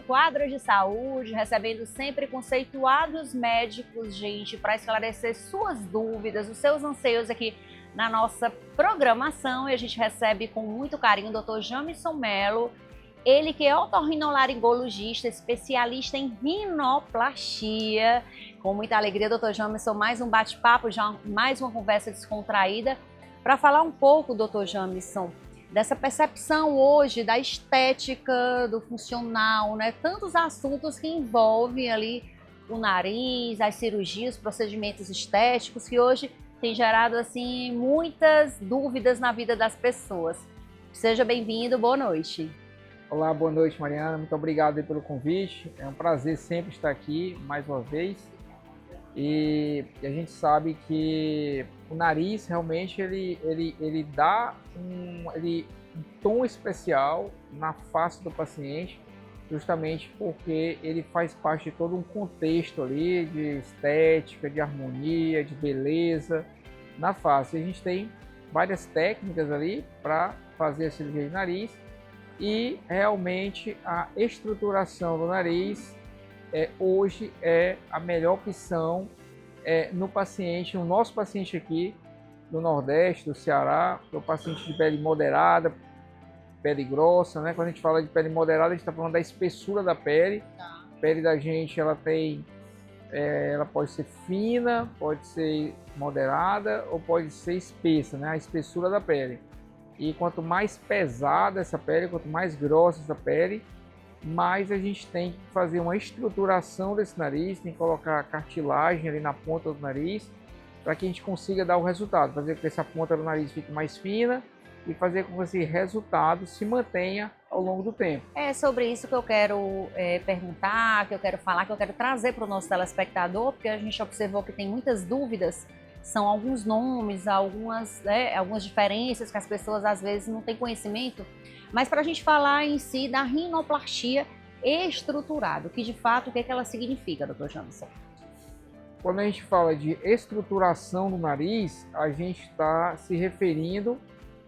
quadro de saúde, recebendo sempre conceituados médicos, gente, para esclarecer suas dúvidas, os seus anseios aqui na nossa programação. E a gente recebe com muito carinho o Dr. Jamison Mello, ele que é otorrinolaringologista, especialista em rinoplastia. Com muita alegria, Dr. Jamison, mais um bate-papo, já mais uma conversa descontraída, para falar um pouco, Dr. Jamison, dessa percepção hoje da estética, do funcional, né? Tantos assuntos que envolvem ali o nariz, as cirurgias, procedimentos estéticos, que hoje tem gerado assim muitas dúvidas na vida das pessoas. Seja bem-vindo, boa noite. Olá, boa noite, Mariana. Muito obrigado pelo convite. É um prazer sempre estar aqui mais uma vez. E a gente sabe que o nariz realmente ele dá um tom especial na face do paciente, justamente porque ele faz parte de todo um contexto ali de estética, de harmonia, de beleza na face. A gente tem várias técnicas ali para fazer a cirurgia de nariz e realmente a estruturação do nariz hoje é a melhor opção no paciente, no nosso paciente aqui do Nordeste, do Ceará, que é o paciente de pele moderada, pele grossa, né? Quando a gente fala de pele moderada, a gente está falando da espessura da pele. A pele da gente, ela pode ser fina, pode ser moderada ou pode ser espessa, né? A espessura da pele. E quanto mais pesada essa pele, quanto mais grossa essa pele, mais a gente tem que fazer uma estruturação desse nariz, tem que colocar cartilagem ali na ponta do nariz, para que a gente consiga dar o resultado, fazer com que essa ponta do nariz fique mais fina e fazer com que esse resultado se mantenha ao longo do tempo. É sobre isso que eu quero perguntar, que eu quero falar, que eu quero trazer para o nosso telespectador, porque a gente observou que tem muitas dúvidas, são alguns nomes, algumas diferenças que as pessoas às vezes não têm conhecimento, mas para a gente falar em si da rinoplastia estruturada, que de fato, o que ela significa, Dr. Jamison? Quando a gente fala de estruturação do nariz, a gente está se referindo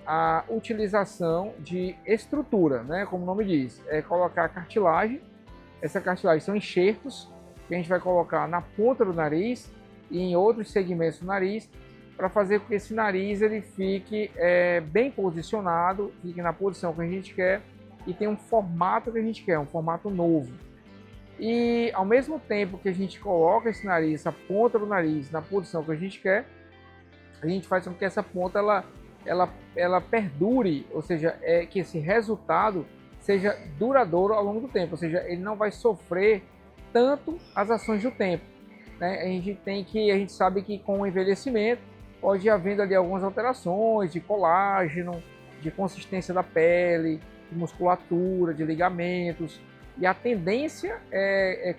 à utilização de estrutura, né? Como o nome diz, é colocar cartilagem. Essa cartilagem são enxertos que a gente vai colocar na ponta do nariz e em outros segmentos do nariz, para fazer com que esse nariz ele fique bem posicionado, fique na posição que a gente quer e tenha um formato que a gente quer, um formato novo. E ao mesmo tempo que a gente coloca esse nariz, essa ponta do nariz na posição que a gente quer, a gente faz com que essa ponta ela perdure, ou seja, que esse resultado seja duradouro ao longo do tempo, ou seja, ele não vai sofrer tanto as ações do tempo, né? A gente sabe que com o envelhecimento pode ir havendo ali algumas alterações de colágeno, de consistência da pele, de musculatura, de ligamentos, e a tendência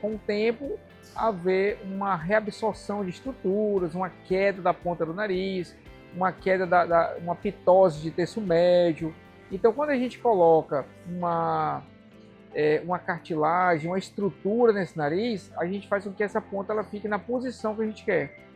com o tempo haver uma reabsorção de estruturas, uma queda da ponta do nariz, uma queda uma pitose de terço médio. Então, quando a gente coloca uma cartilagem, uma estrutura nesse nariz, a gente faz com que essa ponta ela fique na posição que a gente quer.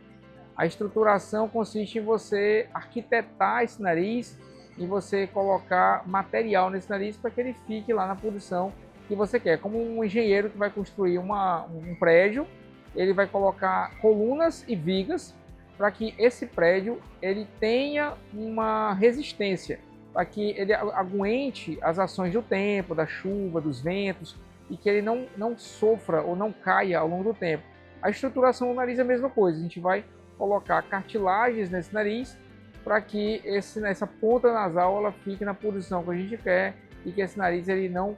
A estruturação consiste em você arquitetar esse nariz e você colocar material nesse nariz para que ele fique lá na posição que você quer. Como um engenheiro que vai construir um prédio, ele vai colocar colunas e vigas para que esse prédio ele tenha uma resistência, para que ele aguente as ações do tempo, da chuva, dos ventos, e que ele não sofra ou não caia ao longo do tempo. A estruturação do nariz é a mesma coisa, a gente vai colocar cartilagens nesse nariz para que essa ponta nasal ela fique na posição que a gente quer e que esse nariz ele não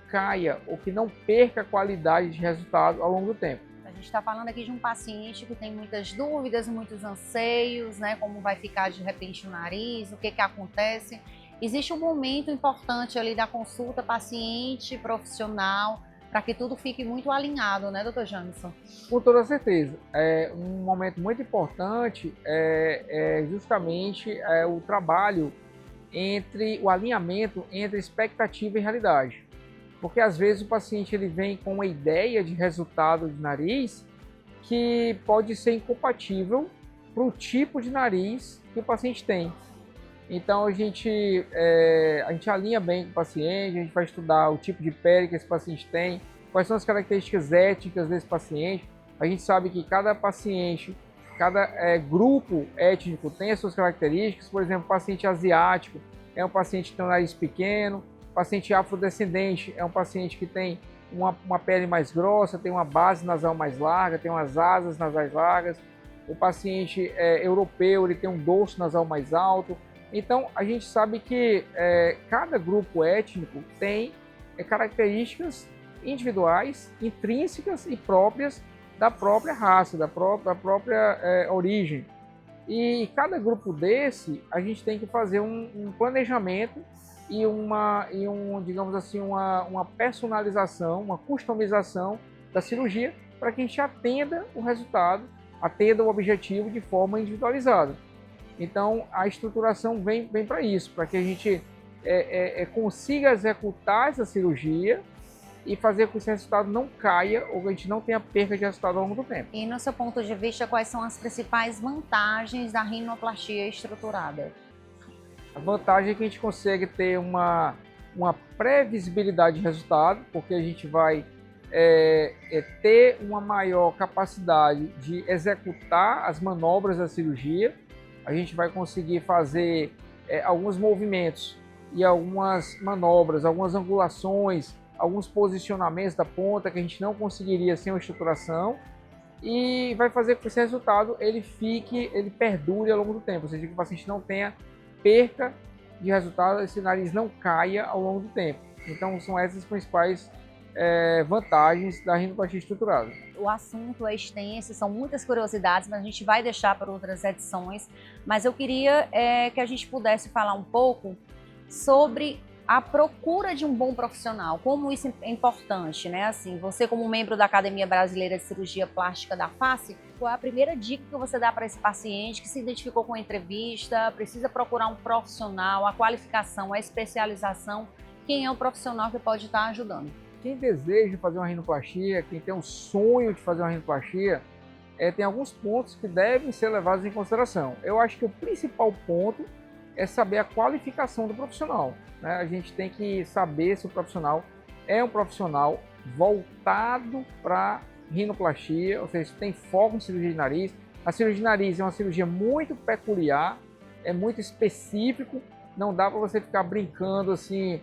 caia ou que não perca a qualidade de resultado ao longo do tempo. A gente está falando aqui de um paciente que tem muitas dúvidas, muitos anseios, né? Como vai ficar de repente o nariz, o que acontece. Existe um momento importante ali da consulta paciente-profissional para que tudo fique muito alinhado, né, doutor Jamison? Com toda certeza. Um momento muito importante justamente o trabalho o alinhamento entre expectativa e realidade. Porque às vezes o paciente ele vem com uma ideia de resultado de nariz que pode ser incompatível para o tipo de nariz que o paciente tem. Então a gente alinha bem com o paciente, a gente vai estudar o tipo de pele que esse paciente tem, quais são as características étnicas desse paciente. A gente sabe que cada paciente, cada grupo étnico tem as suas características. Por exemplo, o paciente asiático é um paciente que tem um nariz pequeno, o paciente afrodescendente é um paciente que tem uma pele mais grossa, tem uma base nasal mais larga, tem umas asas nasais largas. O paciente europeu, ele tem um dorso nasal mais alto. Então, a gente sabe que cada grupo étnico tem características individuais, intrínsecas e próprias da própria raça, da própria origem. E cada grupo desse, a gente tem que fazer um planejamento e digamos assim, uma personalização, uma customização da cirurgia para que a gente atenda o resultado, atenda o objetivo de forma individualizada. Então, a estruturação vem para isso, para que a gente consiga executar essa cirurgia e fazer com que esse resultado não caia ou que a gente não tenha perda de resultado ao longo do tempo. E no seu ponto de vista, quais são as principais vantagens da rinoplastia estruturada? A vantagem é que a gente consegue ter uma previsibilidade de resultado, porque a gente vai ter uma maior capacidade de executar as manobras da cirurgia. A gente vai conseguir fazer alguns movimentos e algumas manobras, algumas angulações, alguns posicionamentos da ponta que a gente não conseguiria sem uma estruturação, e vai fazer com que esse resultado ele perdure ao longo do tempo, ou seja, que o paciente não tenha perca de resultado, esse nariz não caia ao longo do tempo. Então são essas as principais vantagens da rinoplastia estruturada. O assunto é extenso, são muitas curiosidades, mas a gente vai deixar para outras edições. Mas eu queria que a gente pudesse falar um pouco sobre a procura de um bom profissional, como isso é importante, né? Assim, você como membro da Academia Brasileira de Cirurgia Plástica da Face, qual é a primeira dica que você dá para esse paciente que se identificou com a entrevista, precisa procurar um profissional, a qualificação, a especialização, quem é o profissional que pode estar ajudando? Quem deseja fazer uma rinoplastia, quem tem um sonho de fazer uma rinoplastia, tem alguns pontos que devem ser levados em consideração. Eu acho que o principal ponto é saber a qualificação do profissional, né? A gente tem que saber se o profissional é um profissional voltado para rinoplastia, ou seja, tem foco em cirurgia de nariz. A cirurgia de nariz é uma cirurgia muito peculiar, é muito específico, não dá para você ficar brincando assim,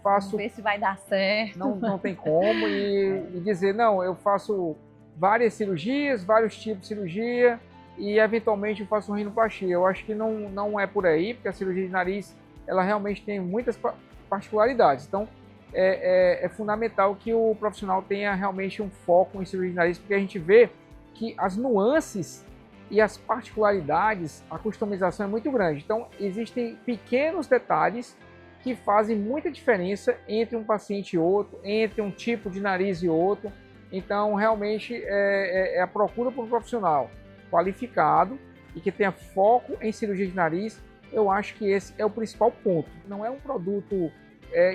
faço... Vamos ver se vai dar certo. Não tem como e dizer, não, eu faço várias cirurgias, vários tipos de cirurgia e eventualmente eu faço uma rinoplastia. Eu acho que não é por aí, porque a cirurgia de nariz, ela realmente tem muitas particularidades. Então, é fundamental que o profissional tenha realmente um foco em cirurgia de nariz, porque a gente vê que as nuances e as particularidades, a customização é muito grande. Então, existem pequenos detalhes que fazem muita diferença entre um paciente e outro, entre um tipo de nariz e outro. Então, realmente, a procura por um profissional qualificado e que tenha foco em cirurgia de nariz, eu acho que esse é o principal ponto. Não é um produto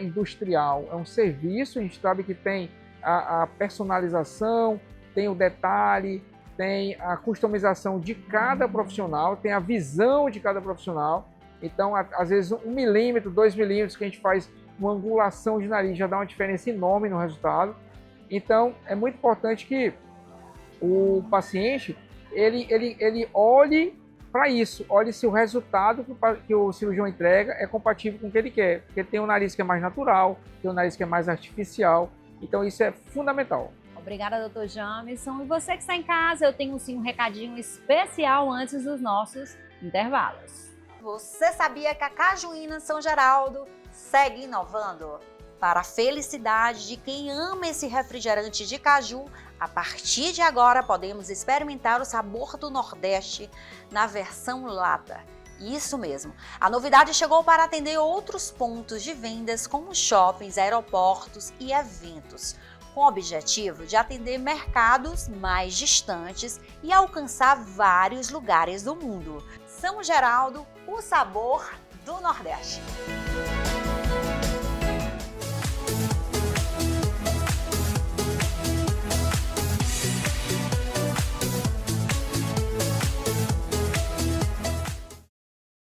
industrial, é um serviço. A gente sabe que tem a personalização, tem o detalhe, tem a customização de cada profissional, tem a visão de cada profissional. Então, às vezes, 1 milímetro, 2 milímetros que a gente faz uma angulação de nariz já dá uma diferença enorme no resultado. Então, é muito importante que o paciente ele olhe para isso, olhe se o resultado que o cirurgião entrega é compatível com o que ele quer, porque tem um nariz que é mais natural, tem um nariz que é mais artificial, então isso é fundamental. Obrigada, Dr. Jamison. E você que está em casa, eu tenho sim um recadinho especial antes dos nossos intervalos. Você sabia que a Cajuína São Geraldo segue inovando? Para a felicidade de quem ama esse refrigerante de caju, a partir de agora podemos experimentar o sabor do Nordeste na versão lata. Isso mesmo, a novidade chegou para atender outros pontos de vendas como shoppings, aeroportos e eventos, com o objetivo de atender mercados mais distantes e alcançar vários lugares do mundo. São Geraldo, o sabor do Nordeste.